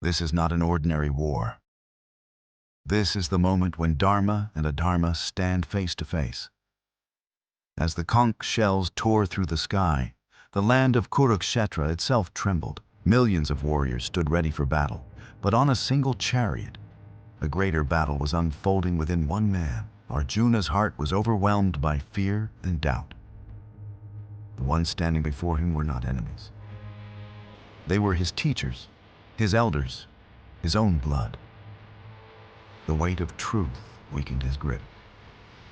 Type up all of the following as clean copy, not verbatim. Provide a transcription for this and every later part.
This is not an ordinary war. This is the moment when Dharma and Adharma stand face to face. As the conch shells tore through the sky, the land of Kurukshetra itself trembled. Millions of warriors stood ready for battle, but on a single chariot, a greater battle was unfolding within one man. Arjuna's heart was overwhelmed by fear and doubt. The ones standing before him were not enemies. They were his teachers, his elders, his own blood. The weight of truth weakened his grip,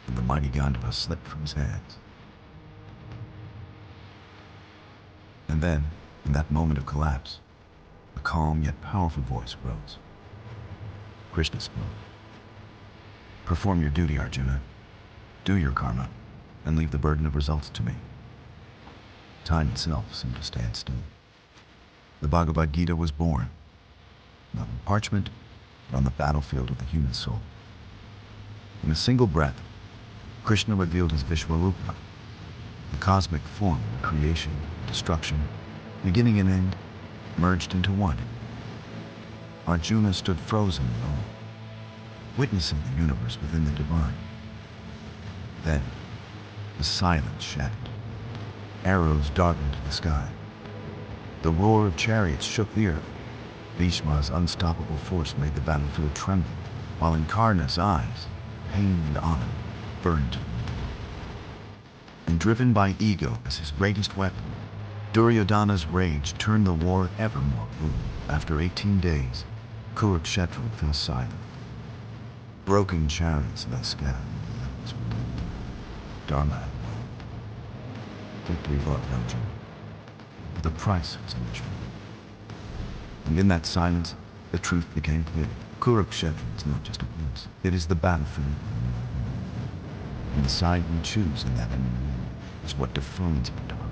and the mighty Gandhava slipped from his hands. And then, in that moment of collapse, a calm yet powerful voice rose. Krishna spoke. Perform your duty, Arjuna. Do your karma, and leave the burden of results to me. Time itself seemed to stand still. The Bhagavad Gita was born, not on parchment, but on the battlefield of the human soul. In a single breath, Krishna revealed his Vishwarupa, the cosmic form of creation, destruction, beginning and end, merged into one. Arjuna stood frozen in awe, witnessing the universe within the divine. Then, the silence shattered. Arrows darkened the sky. The roar of chariots shook the earth. Bhishma's unstoppable force made the battlefield tremble, while in Karna's eyes, pain and honor burned. And driven by ego as his greatest weapon, Duryodhana's rage turned the war ever more brutal. After 18 days, Kurukshetra fell silent. Broken chariots in the sky. Dharma had won. Victory brought Arjuna. The price was immeasurable. And in that silence, the truth became clear. Kurukshetra is not just a place. It is the battlefield. And the side we choose in that is what defines our